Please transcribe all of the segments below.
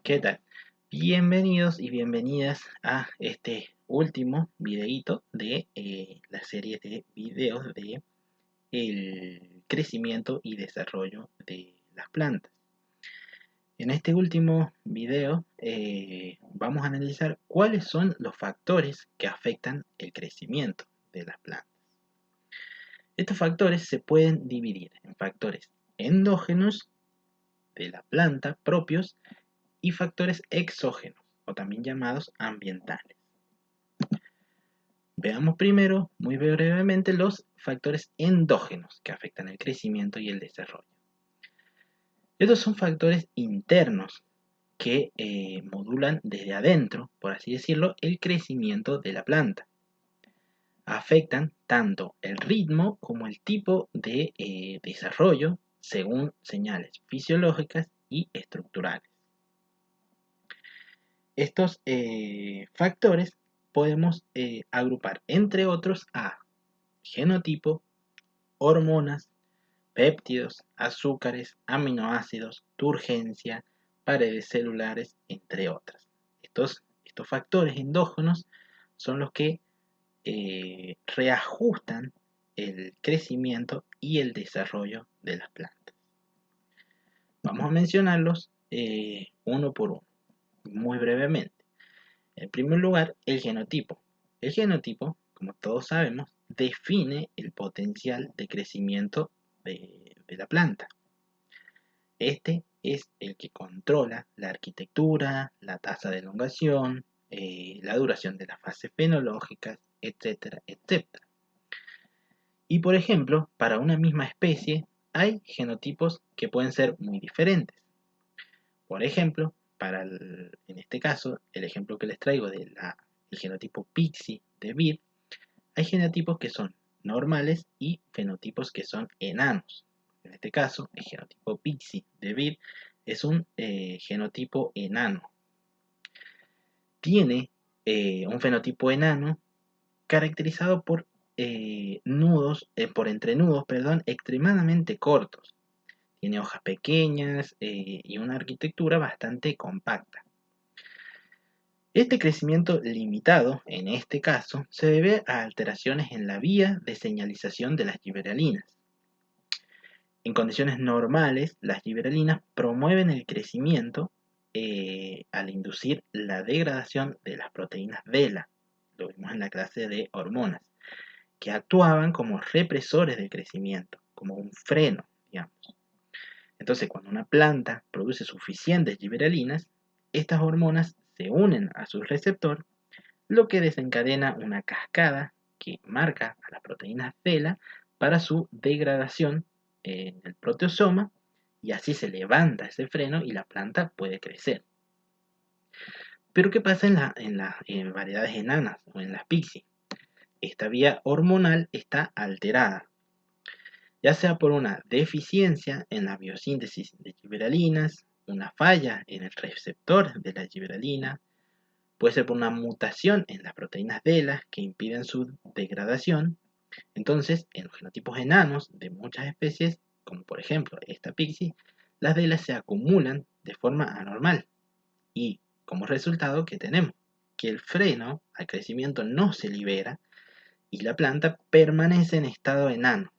¿Qué tal? Bienvenidos y bienvenidas a este último videíto de la serie de videos de el crecimiento y desarrollo de las plantas. En este último video vamos a analizar cuáles son los factores que afectan el crecimiento de las plantas. Estos factores se pueden dividir en factores endógenos de la planta propios y factores exógenos, o también llamados ambientales. Veamos primero, muy brevemente, los factores endógenos que afectan el crecimiento y el desarrollo. Estos son factores internos que modulan desde adentro, por así decirlo, el crecimiento de la planta. Afectan tanto el ritmo como el tipo de desarrollo según señales fisiológicas y estructurales. Estos factores podemos agrupar, entre otros, a genotipo, hormonas, péptidos, azúcares, aminoácidos, turgencia, paredes celulares, entre otras. Estos factores endógenos son los que reajustan el crecimiento y el desarrollo de las plantas. Vamos a mencionarlos uno por uno, muy brevemente. En primer lugar, el genotipo. El genotipo, como todos sabemos, define el potencial de crecimiento de la planta. Este es el que controla la arquitectura, la tasa de elongación, la duración de las fases fenológicas, etcétera, etcétera. Y por ejemplo, para una misma especie hay genotipos que pueden ser muy diferentes. Por ejemplo, en este caso, el ejemplo que les traigo del genotipo Pixie de vid, hay genotipos que son normales y fenotipos que son enanos. En este caso, el genotipo Pixie de vid es un genotipo enano. Tiene un fenotipo enano caracterizado por por entrenudos, extremadamente cortos. Tiene hojas pequeñas y una arquitectura bastante compacta. Este crecimiento limitado, en este caso, se debe a alteraciones en la vía de señalización de las gibberelinas. En condiciones normales, las gibberelinas promueven el crecimiento al inducir la degradación de las proteínas DELA, lo vimos en la clase de hormonas, que actuaban como represores del crecimiento, como un freno, digamos. Entonces, cuando una planta produce suficientes gibberelinas, estas hormonas se unen a su receptor, lo que desencadena una cascada que marca a las proteínas DELA para su degradación en el proteosoma, y así se levanta ese freno y la planta puede crecer. Pero ¿qué pasa en variedades enanas o en las Pixie? Esta vía hormonal está alterada, ya sea por una deficiencia en la biosíntesis de gibberelinas, una falla en el receptor de la gibberelina, puede ser por una mutación en las proteínas DELA que impiden su degradación. Entonces, en los genotipos enanos de muchas especies, como por ejemplo esta Pixie, las DELA se acumulan de forma anormal. Y como resultado, ¿qué tenemos? Que el freno al crecimiento no se libera y la planta permanece en estado enano,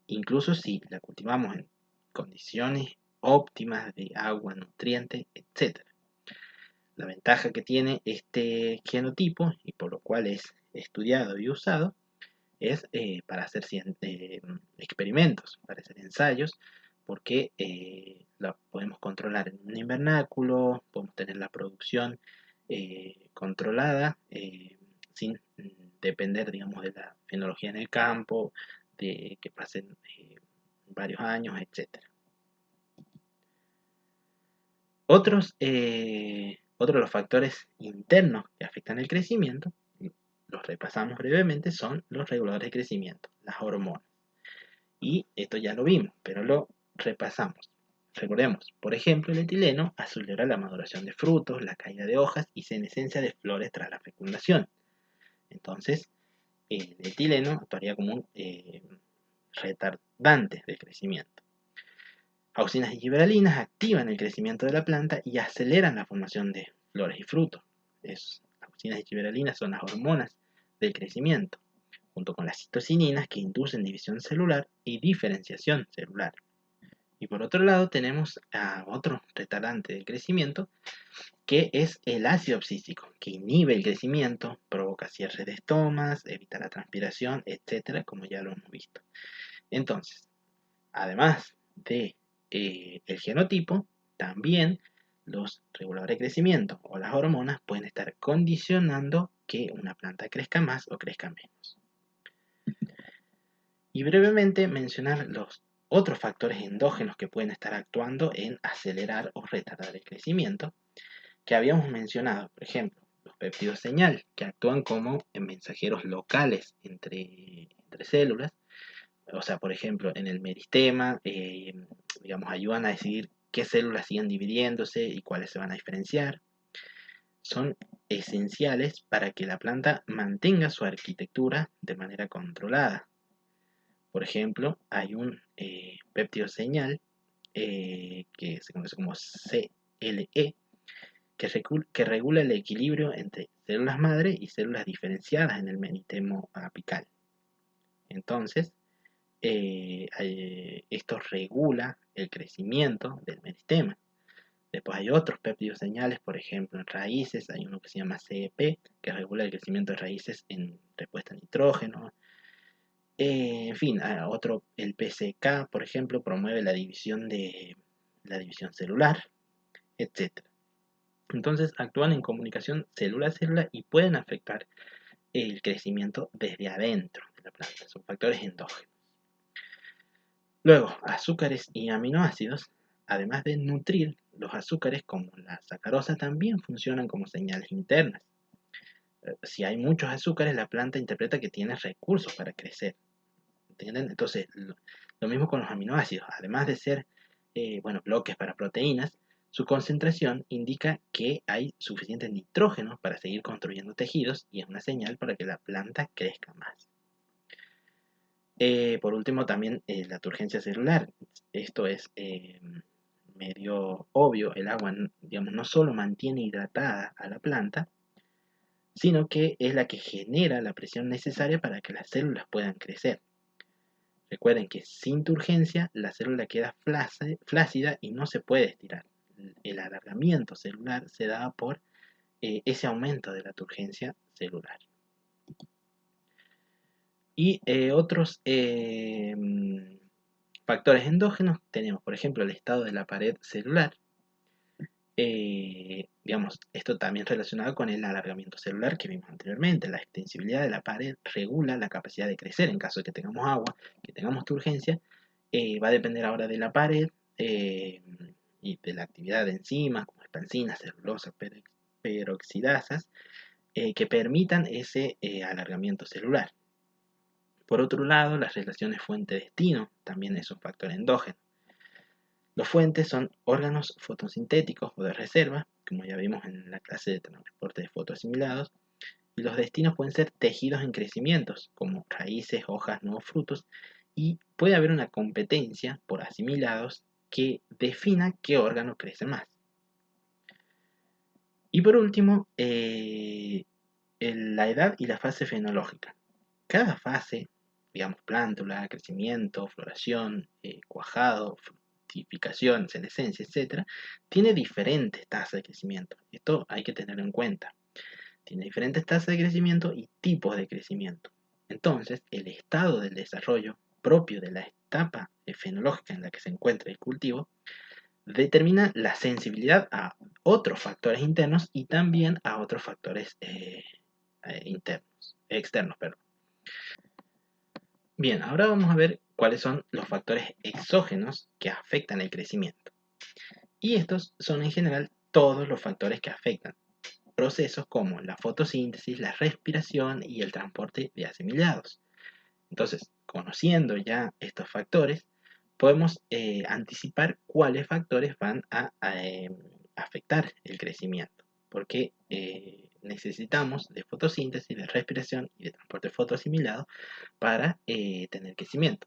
incluso si la cultivamos en condiciones óptimas de agua, nutrientes, etc. La ventaja que tiene este genotipo, y por lo cual es estudiado y usado, es para hacer experimentos, para hacer ensayos, porque lo podemos controlar en un invernáculo, podemos tener la producción controlada sin depender, digamos, de la fenología en el campo, de que pasen varios años, etcétera. Otro de los factores internos que afectan el crecimiento, los repasamos brevemente, son los reguladores de crecimiento, las hormonas. Y esto ya lo vimos, pero lo repasamos. Recordemos, por ejemplo, el etileno acelera la maduración de frutos, la caída de hojas y senescencia de flores tras la fecundación. Entonces, el etileno actuaría como un retardante del crecimiento. Auxinas y gibberelinas activan el crecimiento de la planta y aceleran la formación de flores y frutos. Auxinas y gibberelinas son las hormonas del crecimiento, junto con las citocininas que inducen división celular y diferenciación celular. Y por otro lado tenemos a otro retardante del crecimiento, que es el ácido abscísico, que inhibe el crecimiento, provoca cierre de estomas, evita la transpiración, etcétera, como ya lo hemos visto. Entonces, además de el genotipo, también los reguladores de crecimiento o las hormonas pueden estar condicionando que una planta crezca más o crezca menos. Y brevemente mencionar los otros factores endógenos que pueden estar actuando en acelerar o retardar el crecimiento, que habíamos mencionado, por ejemplo, los péptidos señal, que actúan como mensajeros locales entre células. O sea, por ejemplo, en el meristema, digamos, ayudan a decidir qué células siguen dividiéndose y cuáles se van a diferenciar. Son esenciales para que la planta mantenga su arquitectura de manera controlada. Por ejemplo, hay un péptido señal que se conoce como CLE, que regula el equilibrio entre células madre y células diferenciadas en el meristemo apical. Entonces, esto regula el crecimiento del meristema. Después hay otros péptidos señales, por ejemplo, en raíces, hay uno que se llama CEP, que regula el crecimiento de raíces en respuesta a nitrógeno. En fin, otro, el PCK, por ejemplo, promueve la división celular, etc. Entonces actúan en comunicación célula a célula y pueden afectar el crecimiento desde adentro de la planta. Son factores endógenos. Luego, azúcares y aminoácidos, además de nutrir, los azúcares como la sacarosa también funcionan como señales internas. Si hay muchos azúcares, la planta interpreta que tiene recursos para crecer. ¿Entienden? Entonces, lo mismo con los aminoácidos. Además de ser bloques para proteínas, su concentración indica que hay suficiente nitrógeno para seguir construyendo tejidos y es una señal para que la planta crezca más. Por último, también la turgencia celular. Esto es medio obvio. El agua, digamos, no solo mantiene hidratada a la planta, sino que es la que genera la presión necesaria para que las células puedan crecer. Recuerden que sin turgencia la célula queda flácida y no se puede estirar. El alargamiento celular se da por ese aumento de la turgencia celular. Y otros factores endógenos tenemos, por ejemplo, el estado de la pared celular. Digamos, esto también relacionado con el alargamiento celular que vimos anteriormente. La extensibilidad de la pared regula la capacidad de crecer en caso de que tengamos agua, que tengamos turgencia. Va a depender ahora de la pared y de la actividad de enzimas como expansinas, celulosas, peroxidasas, que permitan ese alargamiento celular. Por otro lado, las relaciones fuente-destino también es un factor endógeno. Los fuentes son órganos fotosintéticos o de reserva, como ya vimos en la clase de transporte de fotoasimilados, y los destinos pueden ser tejidos en crecimientos, como raíces, hojas, nuevos frutos, y puede haber una competencia por asimilados que defina qué órgano crece más. Y por último, la edad y la fase fenológica. Cada fase, digamos plántula, crecimiento, floración, cuajado, fructificación, senescencia, etc., tiene diferentes tasas de crecimiento. Esto hay que tenerlo en cuenta. Tiene diferentes tasas de crecimiento y tipos de crecimiento. Entonces, el estado del desarrollo propio de la etapa fenológica en la que se encuentra el cultivo determina la sensibilidad a otros factores internos y también a otros factores externos. Bien, ahora vamos a ver cuáles son los factores exógenos que afectan el crecimiento. Y estos son en general todos los factores que afectan procesos como la fotosíntesis, la respiración y el transporte de asimilados. Entonces, conociendo ya estos factores, podemos anticipar cuáles factores van a afectar el crecimiento, porque necesitamos de fotosíntesis, de respiración y de transporte fotoasimilado para tener crecimiento.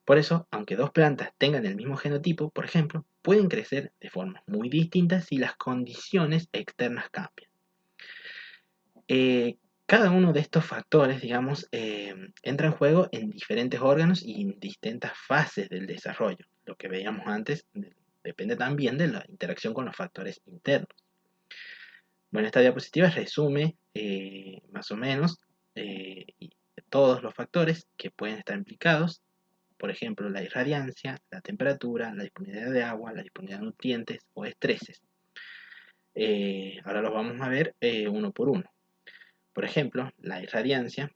Por eso, aunque dos plantas tengan el mismo genotipo, por ejemplo, pueden crecer de formas muy distintas si las condiciones externas cambian. Cada uno de estos factores, digamos, entra en juego en diferentes órganos y en distintas fases del desarrollo. Lo que veíamos antes depende también de la interacción con los factores internos. Bueno, esta diapositiva resume más o menos todos los factores que pueden estar implicados. Por ejemplo, la irradiancia, la temperatura, la disponibilidad de agua, la disponibilidad de nutrientes o estreses. Ahora los vamos a ver uno por uno. Por ejemplo, la irradiancia,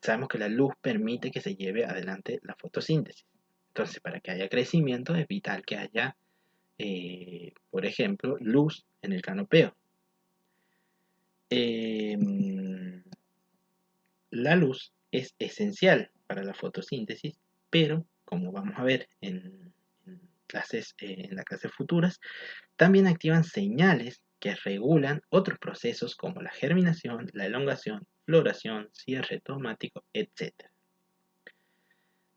sabemos que la luz permite que se lleve adelante la fotosíntesis. Entonces, para que haya crecimiento es vital que haya, por ejemplo, luz en el canopeo. La luz es esencial para la fotosíntesis, pero como vamos a ver en las clases futuras, también activan señales que regulan otros procesos como la germinación, la elongación, floración, cierre automático, etc.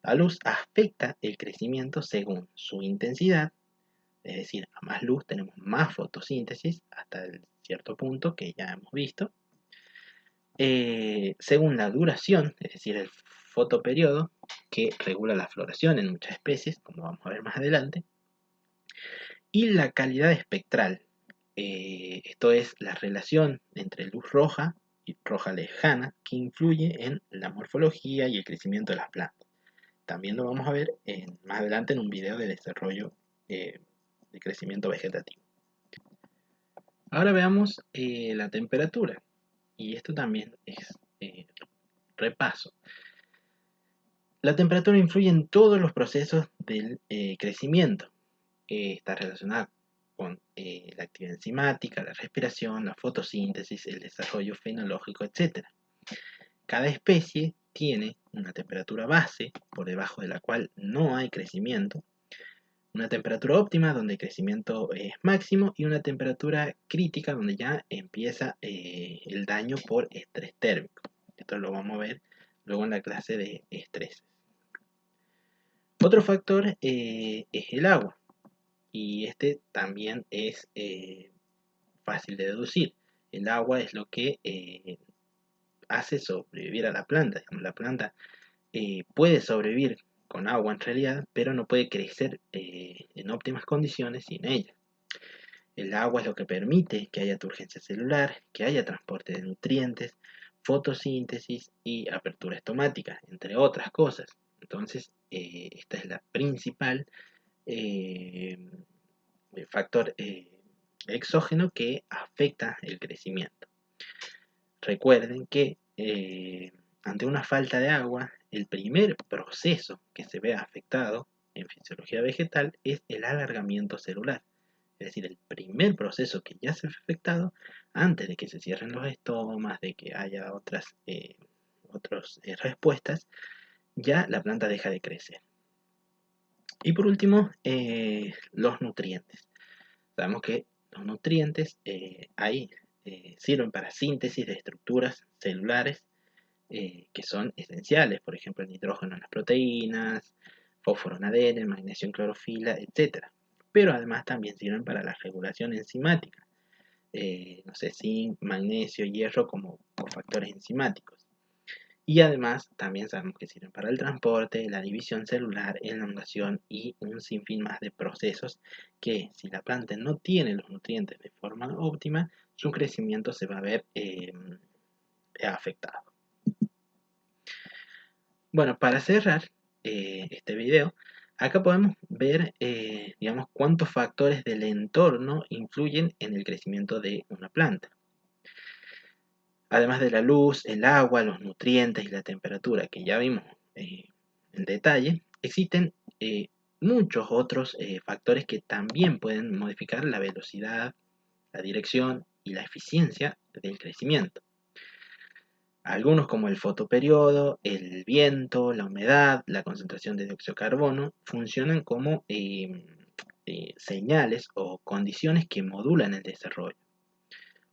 La luz afecta el crecimiento según su intensidad, es decir, a más luz tenemos más fotosíntesis hasta el cierto punto que ya hemos visto. Según la duración, es decir, el fotoperiodo, que regula la floración en muchas especies, como vamos a ver más adelante, y la calidad espectral, esto es la relación entre luz roja y roja lejana que influye en la morfología y el crecimiento de las plantas. También lo vamos a ver más adelante en un video de desarrollo de crecimiento vegetativo. Ahora veamos la temperatura, y esto también es repaso. La temperatura influye en todos los procesos del crecimiento. Está relacionada con la actividad enzimática, la respiración, la fotosíntesis, el desarrollo fenológico, etc. Cada especie tiene una temperatura base por debajo de la cual no hay crecimiento, una temperatura óptima donde el crecimiento es máximo y una temperatura crítica donde ya empieza el daño por estrés térmico. Esto lo vamos a ver luego en la clase de estrés. Otro factor es el agua, y este también es fácil de deducir. El agua es lo que hace sobrevivir a la planta. La planta puede sobrevivir con agua en realidad, pero no puede crecer en óptimas condiciones sin ella. El agua es lo que permite que haya turgencia celular, que haya transporte de nutrientes, fotosíntesis y apertura estomática, entre otras cosas. Entonces, esta es la principal factor exógeno que afecta el crecimiento. Recuerden que ante una falta de agua, el primer proceso que se ve afectado en fisiología vegetal es el alargamiento celular. Es decir, el primer proceso que ya se ve afectado antes de que se cierren los estomas, de que haya otras respuestas, ya la planta deja de crecer. Y por último, los nutrientes. Sabemos que los nutrientes sirven para síntesis de estructuras celulares que son esenciales, por ejemplo, el nitrógeno en las proteínas, fósforo en ADN, magnesio en clorofila, etc. Pero además también sirven para la regulación enzimática, no sé, zinc, magnesio, hierro como factores enzimáticos. Y además también sabemos que sirven para el transporte, la división celular, elongación y un sinfín más de procesos que si la planta no tiene los nutrientes de forma óptima, su crecimiento se va a ver afectado. Bueno, para cerrar este video, acá podemos ver, digamos, cuántos factores del entorno influyen en el crecimiento de una planta. Además de la luz, el agua, los nutrientes y la temperatura que ya vimos en detalle, existen muchos otros factores que también pueden modificar la velocidad, la dirección y la eficiencia del crecimiento. Algunos como el fotoperiodo, el viento, la humedad, la concentración de dióxido de carbono, funcionan como señales o condiciones que modulan el desarrollo.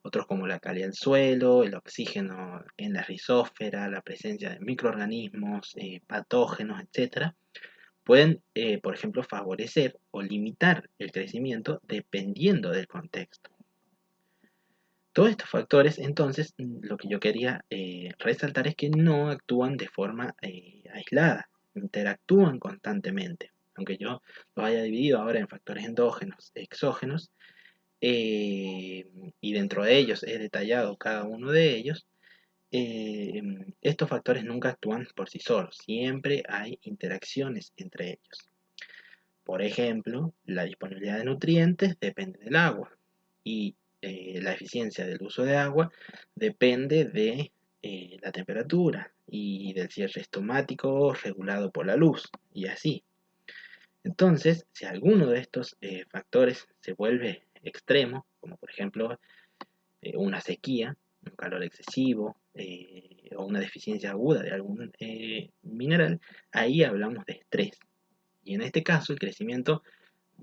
Otros como la calidad del suelo, el oxígeno en la rizósfera, la presencia de microorganismos, patógenos, etc., pueden, por ejemplo, favorecer o limitar el crecimiento dependiendo del contexto. Todos estos factores, entonces, lo que yo quería resaltar es que no actúan de forma aislada, interactúan constantemente. Aunque yo los haya dividido ahora en factores endógenos, exógenos, y dentro de ellos he detallado cada uno de ellos, estos factores nunca actúan por sí solos, siempre hay interacciones entre ellos. Por ejemplo, la disponibilidad de nutrientes depende del agua y la eficiencia del uso de agua depende de la temperatura y del cierre estomático regulado por la luz y así. Entonces, si alguno de estos factores se vuelve extremo, como por ejemplo una sequía, un calor excesivo o una deficiencia aguda de algún mineral, ahí hablamos de estrés. Y en este caso el crecimiento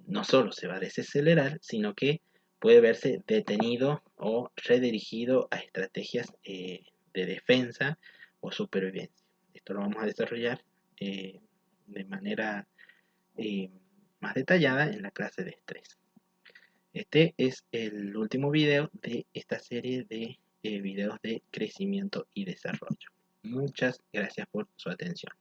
no solo se va a desacelerar, sino que puede verse detenido o redirigido a estrategias de defensa o supervivencia. Esto lo vamos a desarrollar de manera eh, más detallada en la clase de estrés. Este es el último video de esta serie de videos de crecimiento y desarrollo. Muchas gracias por su atención.